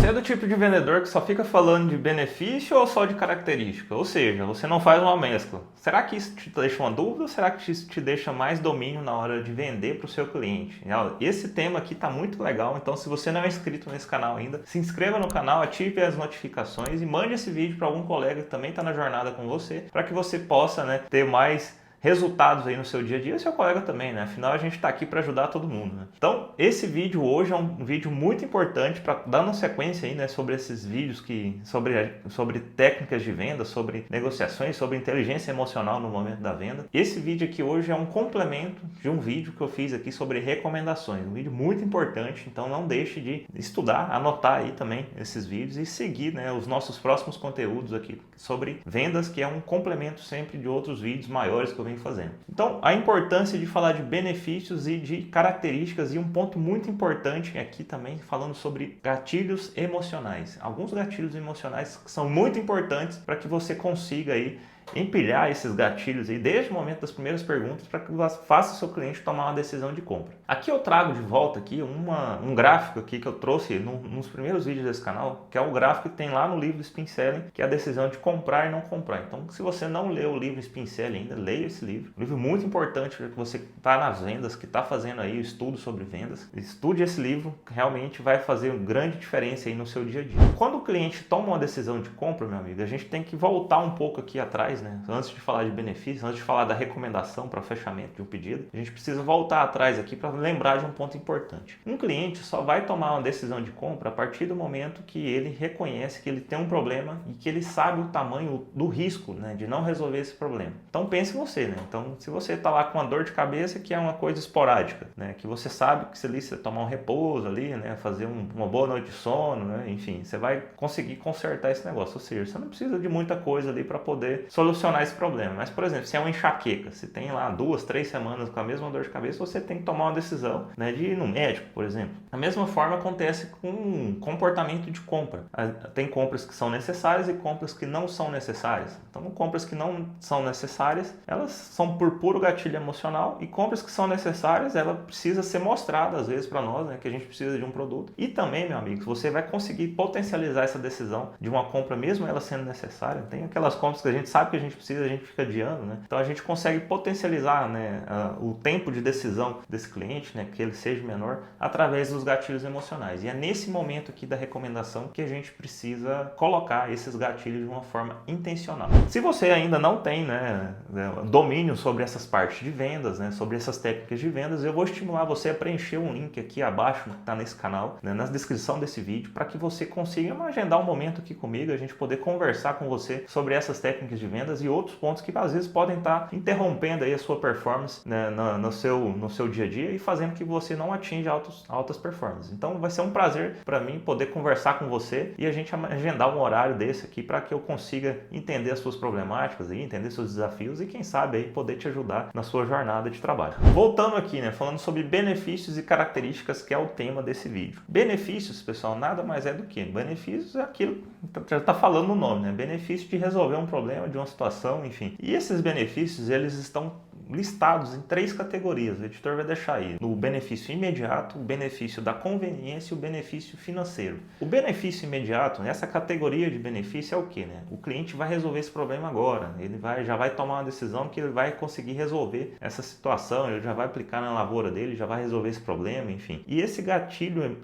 Você é do tipo de vendedor que só fica falando de benefício ou só de característica? Ou seja, você não faz uma mescla. Será que isso te deixa uma dúvida ou será que isso te deixa mais domínio na hora de vender para o seu cliente? Esse tema aqui está muito legal, então se você não é inscrito nesse canal ainda, se inscreva no canal, ative as notificações e mande esse vídeo para algum colega que também está na jornada com você, para que você possa, ter mais resultados aí no seu dia a dia e seu colega também, né? Afinal, a gente está aqui para ajudar todo mundo, né? Então, esse vídeo hoje é um vídeo muito importante para dar uma sequência aí, sobre esses vídeos sobre técnicas de venda, sobre negociações, sobre inteligência emocional no momento da venda. Esse vídeo aqui hoje é um complemento de um vídeo que eu fiz aqui sobre recomendações, um vídeo muito importante, então não deixe de estudar, anotar aí também esses vídeos e seguir, os nossos próximos conteúdos aqui sobre vendas, que é um complemento sempre de outros vídeos maiores que eu venho fazendo. Então, a importância de falar de benefícios e de características e um ponto muito importante aqui também falando sobre gatilhos emocionais. Alguns gatilhos emocionais que são muito importantes para que você consiga aí empilhar esses gatilhos aí desde o momento das primeiras perguntas para que faça o seu cliente tomar uma decisão de compra. Aqui eu trago de volta aqui um gráfico aqui que eu trouxe nos primeiros vídeos desse canal, que é o gráfico que tem lá no livro Spin Selling, que é a decisão de comprar e não comprar. Então, se você não leu o livro Spin Selling ainda, leia esse livro. Um livro muito importante para que você está nas vendas, que está fazendo aí o estudo sobre vendas. Estude esse livro, que realmente vai fazer uma grande diferença aí no seu dia a dia. Quando o cliente toma uma decisão de compra, meu amigo, a gente tem que voltar um pouco aqui atrás, antes de falar de benefícios, antes de falar da recomendação para fechamento de um pedido, a gente precisa voltar atrás aqui para lembrar de um ponto importante. Um cliente só vai tomar uma decisão de compra a partir do momento que ele reconhece que ele tem um problema e que ele sabe o tamanho do risco, de não resolver esse problema. Então pense você, Então, se você está lá com uma dor de cabeça que é uma coisa esporádica, que você sabe que se você tomar um repouso ali, fazer uma boa noite de sono, enfim, você vai conseguir consertar esse negócio. Ou seja, você não precisa de muita coisa ali para poder solucionar esse problema. Mas, por exemplo, se é uma enxaqueca, se tem lá 2, 3 semanas com a mesma dor de cabeça, você tem que tomar uma decisão, de ir no médico, por exemplo. Da mesma forma acontece com comportamento de compra. Tem compras que são necessárias e compras que não são necessárias. Então, compras que não são necessárias, elas são por puro gatilho emocional, e compras que são necessárias, ela precisa ser mostrada às vezes para nós, que a gente precisa de um produto. E também, meu amigo, você vai conseguir potencializar essa decisão de uma compra, mesmo ela sendo necessária. Tem aquelas compras que a gente sabe que a gente precisa, a gente fica adiando, Então a gente consegue potencializar, o tempo de decisão desse cliente, que ele seja menor, através dos gatilhos emocionais. E é nesse momento aqui da recomendação que a gente precisa colocar esses gatilhos de uma forma intencional. Se você ainda não tem, domínio sobre essas partes de vendas, sobre essas técnicas de vendas, eu vou estimular você a preencher um link aqui abaixo, que está nesse canal, na descrição desse vídeo, para que você consiga agendar um momento aqui comigo, a gente poder conversar com você sobre essas técnicas de vendas e outros pontos que às vezes podem estar interrompendo aí a sua performance, no seu dia a dia e fazendo que você não atinja altas performances. Então vai ser um prazer para mim poder conversar com você e a gente agendar um horário desse aqui para que eu consiga entender as suas problemáticas, entender seus desafios e quem sabe aí poder te ajudar na sua jornada de trabalho. Voltando aqui, falando sobre benefícios e características, que é o tema desse vídeo. Benefícios, pessoal, nada mais é do que benefícios é aquilo que já está falando no nome, benefício de resolver um problema, de uma situação, enfim. E esses benefícios, eles estão listados em 3 categorias. O editor vai deixar aí: no benefício imediato, o benefício da conveniência e o benefício financeiro. O benefício imediato, nessa categoria de benefício, é o que? O cliente vai resolver esse problema agora, ele já vai tomar uma decisão que ele vai conseguir resolver essa situação, ele já vai aplicar na lavoura dele, já vai resolver esse problema, enfim. E esse gatilho,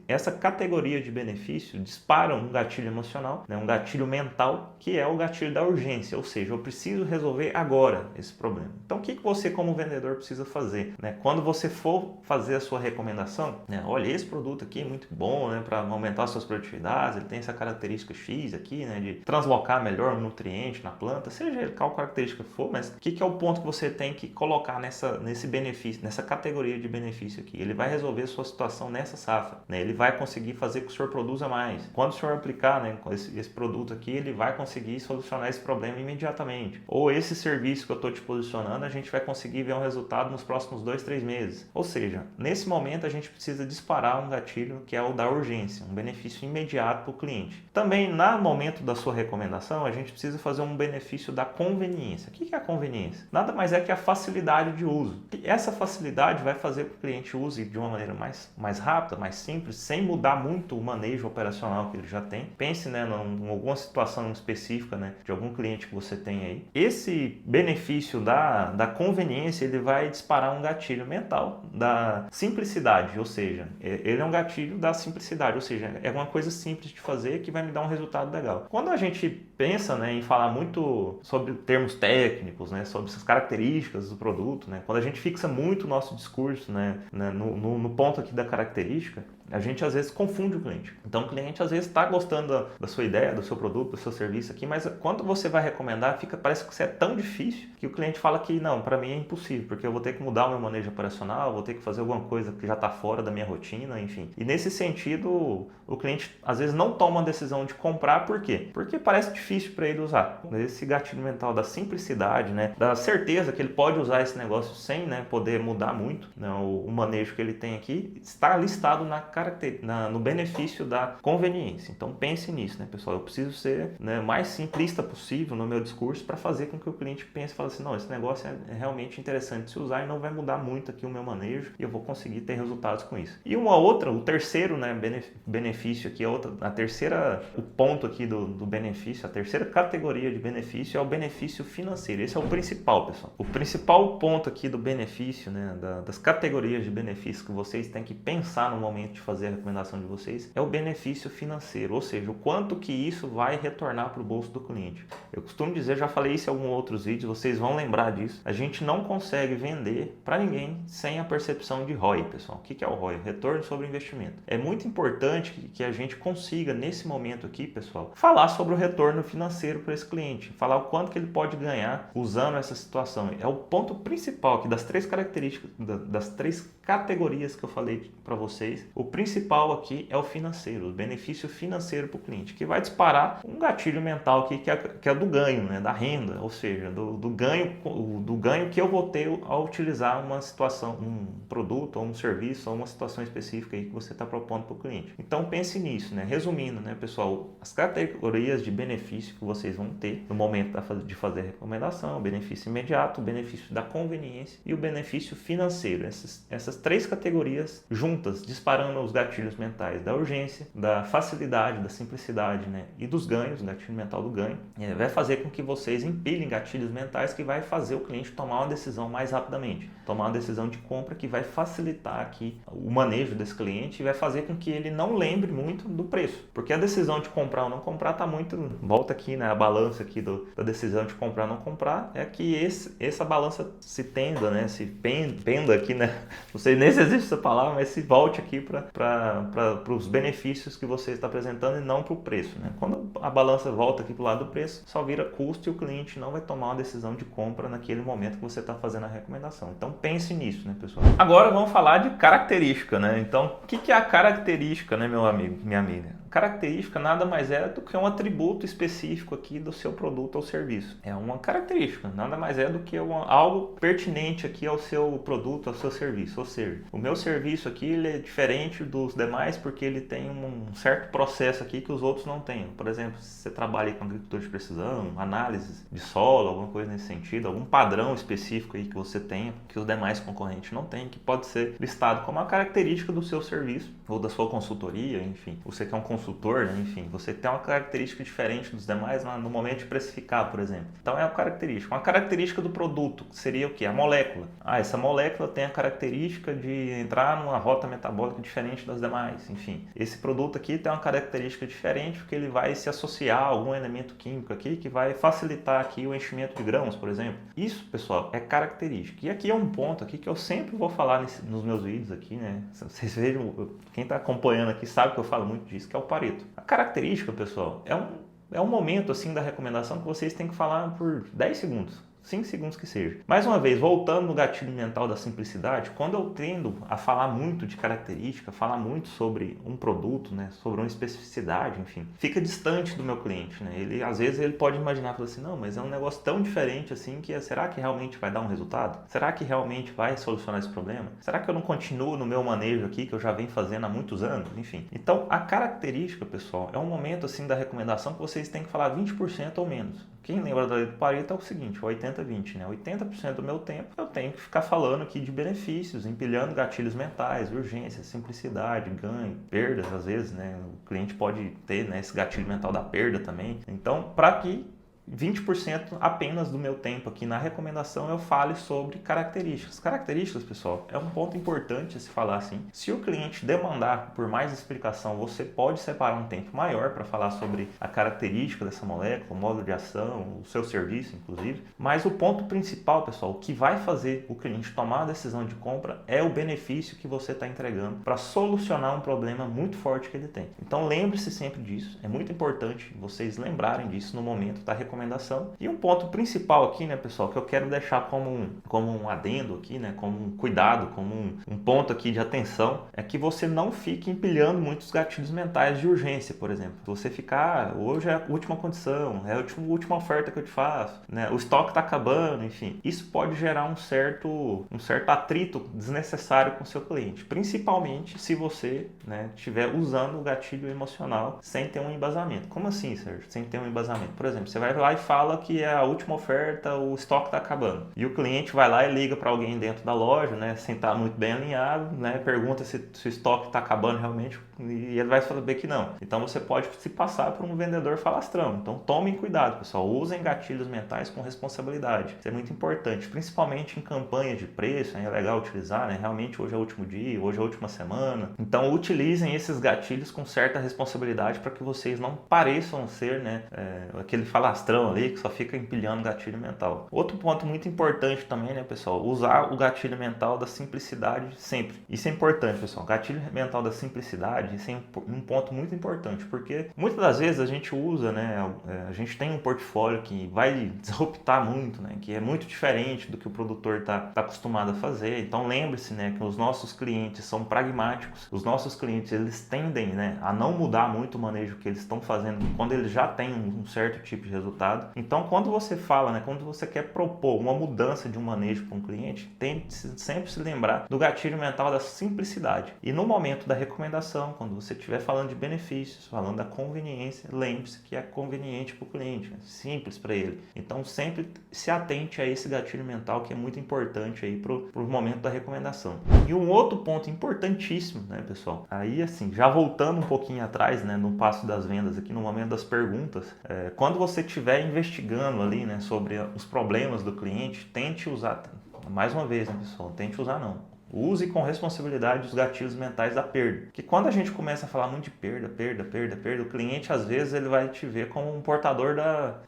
essa categoria de benefício dispara um gatilho emocional, um gatilho mental, que é o gatilho da urgência, ou seja, eu preciso resolver agora esse problema. Então, o que você como vendedor precisa fazer? Quando você for fazer a sua recomendação, olha, esse produto aqui é muito bom, para aumentar as suas produtividades, ele tem essa característica X aqui, de translocar melhor um nutriente na planta, seja ele qual característica for, mas o que é o ponto que você tem que colocar nesse benefício, nessa categoria de benefício aqui? Ele vai resolver a sua situação nessa safra, ele vai conseguir fazer com que o senhor produza mais. Quando o senhor aplicar, esse produto aqui, ele vai conseguir solucionar esse problema imediatamente. Ou esse serviço que eu estou te posicionando, gente vai conseguir ver um resultado nos próximos 2, 3 meses. Ou seja, nesse momento a gente precisa disparar um gatilho que é o da urgência, um benefício imediato para o cliente. Também, no momento da sua recomendação, a gente precisa fazer um benefício da conveniência. O que é a conveniência? Nada mais é que a facilidade de uso. E essa facilidade vai fazer com que o cliente use de uma maneira mais rápida, mais simples, sem mudar muito o manejo operacional que ele já tem. Pense, né, em alguma situação específica, né, de algum cliente que você tem aí. Esse benefício da conveniência, ele vai disparar um gatilho mental da simplicidade, ou seja, ele é um gatilho da simplicidade, ou seja, é uma coisa simples de fazer que vai me dar um resultado legal. Quando a gente pensa, né, em falar muito sobre termos técnicos, né, sobre essas características do produto, né, quando a gente fixa muito o nosso discurso, né, no ponto aqui da característica, a gente às vezes confunde o cliente. Então o cliente às vezes está gostando da sua ideia, do seu produto, do seu serviço aqui, mas quando você vai recomendar, parece que isso é tão difícil que o cliente fala que não, para mim é impossível, porque eu vou ter que mudar o meu manejo operacional, vou ter que fazer alguma coisa que já está fora da minha rotina, enfim. E nesse sentido, o cliente às vezes não toma a decisão de comprar, por quê? Porque parece difícil para ele usar. Esse gatilho mental da simplicidade, né, da certeza que ele pode usar esse negócio sem, né, poder mudar muito, né, o manejo que ele tem aqui, está listado no benefício da conveniência. Então pense nisso, né, pessoal? Eu preciso ser, né, mais simplista possível no meu discurso para fazer com que o cliente pense e fale assim, não, esse negócio é realmente interessante de se usar e não vai mudar muito aqui o meu manejo e eu vou conseguir ter resultados com isso. E o terceiro, né, benefício aqui, o ponto aqui do benefício, a terceira categoria de benefício é o benefício financeiro. Esse é o principal, pessoal. O principal ponto aqui do benefício, né, das categorias de benefício que vocês têm que pensar no momento de fazer a recomendação de vocês é o benefício financeiro, ou seja, o quanto que isso vai retornar para o bolso do cliente. Eu costumo dizer, já falei isso em alguns outros vídeos, vocês vão lembrar disso. A gente não consegue vender para ninguém sem a percepção de ROI, pessoal. O que é o ROI? Retorno sobre investimento. É muito importante que a gente consiga, nesse momento aqui, pessoal, falar sobre o retorno financeiro para esse cliente, falar o quanto que ele pode ganhar usando essa situação. É o ponto principal aqui das três características, das três categorias que eu falei para vocês. O principal aqui é o financeiro, o benefício financeiro para o cliente, que vai disparar um gatilho mental aqui que é do ganho, né, da renda, ou seja, do ganho que eu vou ter ao utilizar uma situação, um produto ou um serviço ou uma situação específica aí que você está propondo para o cliente. Então pense nisso, né? Resumindo, né, pessoal, as categorias de benefício que vocês vão ter no momento de fazer a recomendação, o benefício imediato, o benefício da conveniência e o benefício financeiro. Essas três categorias juntas, disparando os gatilhos mentais da urgência, da facilidade, da simplicidade, né, e dos ganhos, o gatilho mental do ganho, vai fazer com que vocês empilhem gatilhos mentais que vai fazer o cliente tomar uma decisão mais rapidamente, tomar uma decisão de compra que vai facilitar aqui o manejo desse cliente e vai fazer com que ele não lembre muito do preço, porque a decisão de comprar ou não comprar está muito, volta aqui, né, a balança aqui da decisão de comprar ou não comprar, é que essa balança se tenda, né, se penda aqui, né, não sei nem se existe essa palavra, mas se volte aqui para os benefícios que você está apresentando e não para o preço, né? Quando a balança volta aqui para o lado do preço, só vira custo e o cliente não vai tomar uma decisão de compra naquele momento que você está fazendo a recomendação. Então pense nisso, né, pessoal? Agora vamos falar de característica, né? Então, o que é a característica, né, meu amigo, minha amiga? Característica nada mais é do que um atributo específico aqui do seu produto ou serviço. É uma característica, nada mais é do que algo pertinente aqui ao seu produto, ao seu serviço. Ou seja, o meu serviço aqui ele é diferente dos demais porque ele tem um certo processo aqui que os outros não têm. Por exemplo, se você trabalha com agricultura de precisão, análise de solo, alguma coisa nesse sentido, algum padrão específico aí que você tenha, que os demais concorrentes não têm, que pode ser listado como uma característica do seu serviço ou da sua consultoria, enfim. Você que é um consultor, né? Enfim, você tem uma característica diferente dos demais no momento de precificar, por exemplo. Então é uma característica. Uma característica do produto seria o quê? A molécula. Essa molécula tem a característica de entrar numa rota metabólica diferente das demais. Enfim, esse produto aqui tem uma característica diferente porque ele vai se associar a algum elemento químico aqui que vai facilitar aqui o enchimento de grãos, por exemplo. Isso, pessoal, é característica. E aqui é um ponto aqui que eu sempre vou falar nos meus vídeos aqui, né? Vocês vejam, quem está acompanhando aqui sabe que eu falo muito disso, que é o Pareto. A característica, pessoal, é um momento assim da recomendação que vocês têm que falar por 10 segundos. 5 segundos que seja. Mais uma vez, voltando no gatilho mental da simplicidade, quando eu tendo a falar muito de característica, falar muito sobre um produto, né, sobre uma especificidade, enfim, fica distante do meu cliente, né? Ele, às vezes ele pode imaginar, falar assim, não, mas é um negócio tão diferente assim que será que realmente vai dar um resultado? Será que realmente vai solucionar esse problema? Será que eu não continuo no meu manejo aqui que eu já venho fazendo há muitos anos? Enfim. Então, a característica, pessoal, é um momento assim da recomendação que vocês têm que falar 20% ou menos. Quem lembra da lei do Pareto é o seguinte, 80-20, né? 80% do meu tempo eu tenho que ficar falando aqui de benefícios, empilhando gatilhos mentais, urgência, simplicidade, ganho, perdas, às vezes, né? O cliente pode ter, né, esse gatilho mental da perda também. Então, para que 20% apenas do meu tempo aqui na recomendação eu fale sobre características. Características, pessoal, é um ponto importante a se falar assim. Se o cliente demandar por mais explicação, você pode separar um tempo maior para falar sobre a característica dessa molécula, o modo de ação, o seu serviço, inclusive. Mas o ponto principal, pessoal, o que vai fazer o cliente tomar a decisão de compra é o benefício que você está entregando para solucionar um problema muito forte que ele tem. Então lembre-se sempre disso. É muito importante vocês lembrarem disso no momento da recomendação. E um ponto principal aqui, né, pessoal, que eu quero deixar como um adendo aqui, né, como um cuidado, como um ponto aqui de atenção, é que você não fique empilhando muitos gatilhos mentais de urgência, por exemplo. Você ficar, hoje é a última condição, é a última oferta que eu te faço, né, o estoque está acabando, enfim. Isso pode gerar um certo atrito desnecessário com o seu cliente, principalmente se você, né, estiver usando o gatilho emocional sem ter um embasamento. Como assim, Sérgio? Sem ter um embasamento? Por exemplo, você vai lá e fala que é a última oferta, o estoque está acabando. E o cliente vai lá e liga para alguém dentro da loja, né, sem estar muito bem alinhado, né, pergunta se o estoque está acabando realmente e ele vai saber que não. Então você pode se passar por um vendedor falastrão. Então tomem cuidado, pessoal. Usem gatilhos mentais com responsabilidade. Isso é muito importante, principalmente em campanhas de preço, é legal utilizar, né? Realmente hoje é o último dia, hoje é a última semana. Então utilizem esses gatilhos com certa responsabilidade para que vocês não pareçam ser, né, aquele falastrão ali que só fica empilhando gatilho mental. Outro ponto muito importante também, né, pessoal, usar o gatilho mental da simplicidade sempre. Isso é importante, pessoal. Gatilho mental da simplicidade, isso é um ponto muito importante, porque muitas das vezes a gente usa, né, a gente tem um portfólio que vai disruptar muito, né, que é muito diferente do que o produtor está acostumado a fazer. Então lembre-se, né, que os nossos clientes são pragmáticos. Os nossos clientes, eles tendem, né, a não mudar muito o manejo que eles estão fazendo quando eles já têm um certo tipo de resultado. Então, quando você fala, né, quando você quer propor uma mudança de um manejo para um cliente, tente sempre se lembrar do gatilho mental da simplicidade. E no momento da recomendação, quando você estiver falando de benefícios, falando da conveniência, lembre-se que é conveniente para o cliente, né? Simples para ele. Então, sempre se atente a esse gatilho mental que é muito importante aí para o momento da recomendação. E um outro ponto importantíssimo, né, pessoal? Aí, assim, já voltando um pouquinho atrás, né, no passo das vendas aqui, no momento das perguntas, quando você estiver investigando ali, né, sobre os problemas do cliente, tente usar, mais uma vez, né, pessoal, tente usar não. Use com responsabilidade os gatilhos mentais da perda. Porque quando a gente começa a falar muito de perda, o cliente às vezes ele vai te ver como um portador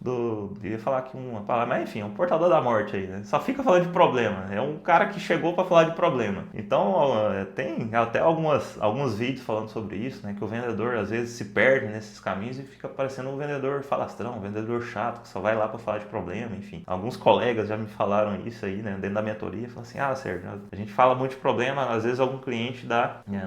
eu ia falar aqui uma palavra, mas enfim, é um portador da morte aí, né? Só fica falando de problema. É um cara que chegou para falar de problema. Então, tem até alguns vídeos falando sobre isso, né? Que o vendedor às vezes se perde nesses caminhos e fica parecendo um vendedor falastrão, um vendedor chato, que só vai lá para falar de problema, enfim. Alguns colegas já me falaram isso aí, né? Dentro da mentoria, falaram assim, Sérgio, a gente fala muito de problema, às vezes algum cliente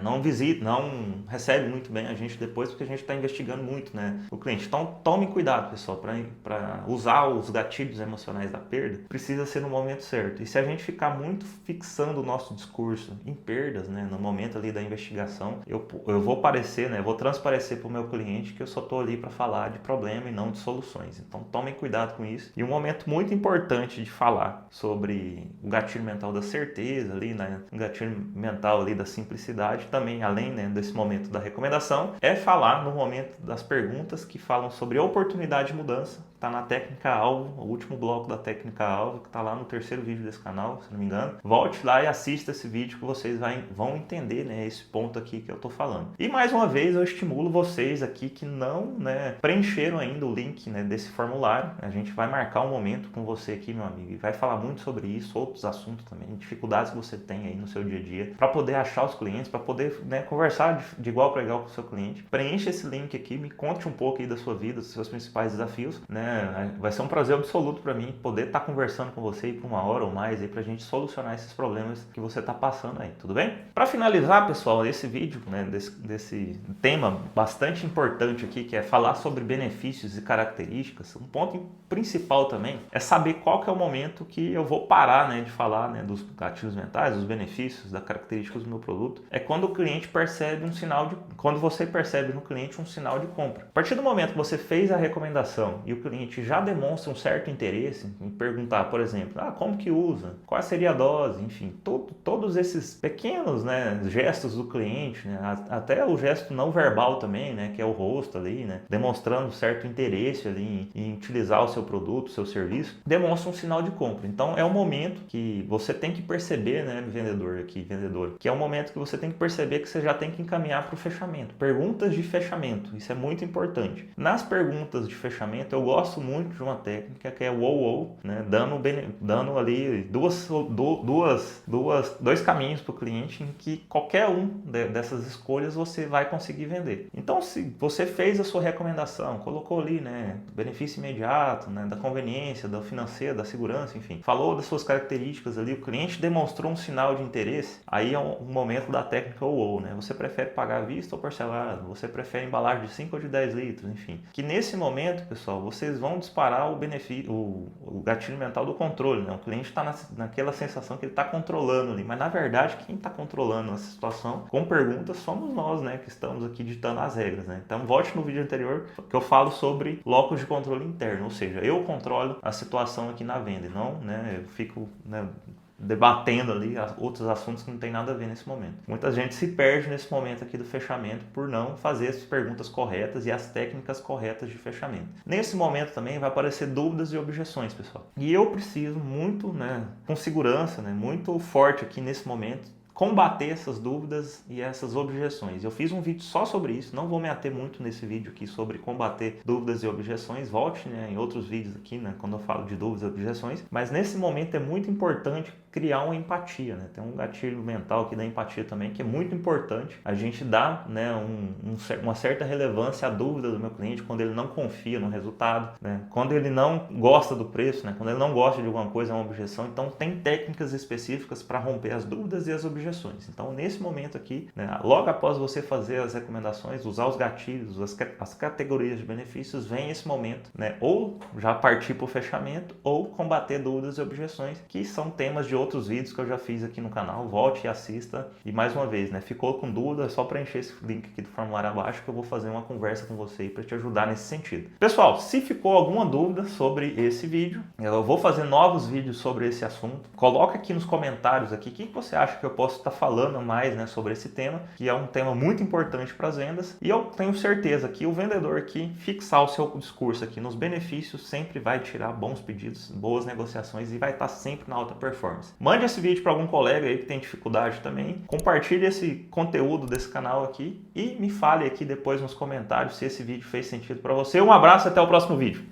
não visita, não recebe muito bem a gente depois porque a gente está investigando muito, né, o cliente. Então tome cuidado, pessoal, para usar os gatilhos emocionais da perda, precisa ser no momento certo. E se a gente ficar muito fixando o nosso discurso em perdas, né, no momento ali da investigação, eu vou parecer, né, vou transparecer para o meu cliente que eu só estou ali para falar de problema e não de soluções. Então tomem cuidado com isso. E um momento muito importante de falar sobre o gatilho mental da certeza ali, né, um gatilho mental ali da simplicidade, também além, né, desse momento da recomendação, é falar no momento das perguntas que falam sobre oportunidade de mudança. Está na técnica-alvo, o último bloco da técnica-alvo, que está lá no terceiro vídeo desse canal, se não me engano. Volte lá e assista esse vídeo que vocês vão entender, né, esse ponto aqui que eu estou falando. E mais uma vez eu estimulo vocês aqui que não, né, preencheram ainda o link, né, desse formulário. A gente vai marcar um momento com você aqui, meu amigo, e vai falar muito sobre isso, outros assuntos também, dificuldades que você tem aí no seu dia a dia, para poder achar os clientes, para poder, né, conversar de igual para igual com o seu cliente. Preencha esse link aqui, me conte um pouco aí da sua vida, dos seus principais desafios, né? Vai ser um prazer absoluto para mim poder estar conversando com você por 1 hora ou mais aí, para a gente solucionar esses problemas que você está passando aí, tudo bem? Para finalizar, pessoal, esse vídeo, né, desse tema bastante importante aqui, que é falar sobre benefícios e características, um ponto principal também é saber qual que é o momento que eu vou parar, né, de falar, né, dos gatilhos mentais, dos benefícios, das características do meu produto. É quando o cliente percebe quando você percebe no cliente um sinal de compra. A partir do momento que você fez a recomendação e o cliente já demonstra um certo interesse em perguntar, por exemplo, como que usa, qual seria a dose, enfim, todos esses pequenos, né, gestos do cliente, né, até o gesto não verbal também, né, que é o rosto ali, né, demonstrando certo interesse ali em utilizar o seu produto, o seu serviço, demonstra um sinal de compra. Então é um momento que você tem que perceber, né, vendedora, que é um momento que você tem que perceber que você já tem que encaminhar para o fechamento. Perguntas de fechamento, isso é muito importante. Nas perguntas de fechamento, eu gosto muito de uma técnica que é o wow, né, dando ali dois caminhos para o cliente em que qualquer um dessas escolhas você vai conseguir vender. Então, se você fez a sua recomendação, colocou ali, né, benefício imediato, né, da conveniência, da financeira, da segurança, enfim, falou das suas características ali, o cliente demonstrou um sinal de interesse, aí é um momento da técnica wow, né? Você prefere pagar à vista ou parcelado? Você prefere embalagem de 5 ou de 10 litros? Enfim, que nesse momento, pessoal, vocês vão disparar o benefício, o gatilho mental do controle, né? O cliente está naquela sensação que ele está controlando ali, mas na verdade quem está controlando essa situação com perguntas somos nós, né? Que estamos aqui ditando as regras, né? Então volte no vídeo anterior que eu falo sobre locus de controle interno, ou seja, eu controlo a situação aqui na venda, e não, né, eu fico, né, debatendo ali outros assuntos que não tem nada a ver nesse momento. Muita gente se perde nesse momento aqui do fechamento por não fazer as perguntas corretas e as técnicas corretas de fechamento. Nesse momento também vai aparecer dúvidas e objeções, pessoal. E eu preciso muito, né, com segurança, né, muito forte aqui nesse momento, combater essas dúvidas e essas objeções. Eu fiz um vídeo só sobre isso, não vou me ater muito nesse vídeo aqui sobre combater dúvidas e objeções, volte, né, em outros vídeos aqui, né, quando eu falo de dúvidas e objeções, mas nesse momento é muito importante criar uma empatia, né? Tem um gatilho mental aqui da empatia também, que é muito importante a gente dar, né, uma certa relevância à dúvida do meu cliente quando ele não confia no resultado, né? Quando ele não gosta do preço, né? Quando ele não gosta de alguma coisa, é uma objeção. Então tem técnicas específicas para romper as dúvidas e as objeções. Então nesse momento aqui, né, logo após você fazer as recomendações, usar os gatilhos, as categorias de benefícios, vem esse momento, né? Ou já partir para o fechamento ou combater dúvidas e objeções, que são temas de outros vídeos que eu já fiz aqui no canal. Volte e assista. E mais uma vez, né, ficou com dúvida, é só preencher esse link aqui do formulário abaixo que eu vou fazer uma conversa com você aí para te ajudar nesse sentido. Pessoal, se ficou alguma dúvida sobre esse vídeo, eu vou fazer novos vídeos sobre esse assunto. Coloca aqui nos comentários aqui o que você acha que eu posso estar falando mais, né, sobre esse tema, que é um tema muito importante para as vendas. E eu tenho certeza que o vendedor que fixar o seu discurso aqui nos benefícios sempre vai tirar bons pedidos, boas negociações e vai estar sempre na alta performance. Mande esse vídeo para algum colega aí que tem dificuldade também. Compartilhe esse conteúdo desse canal aqui e me fale aqui depois nos comentários se esse vídeo fez sentido para você. Um abraço e até o próximo vídeo.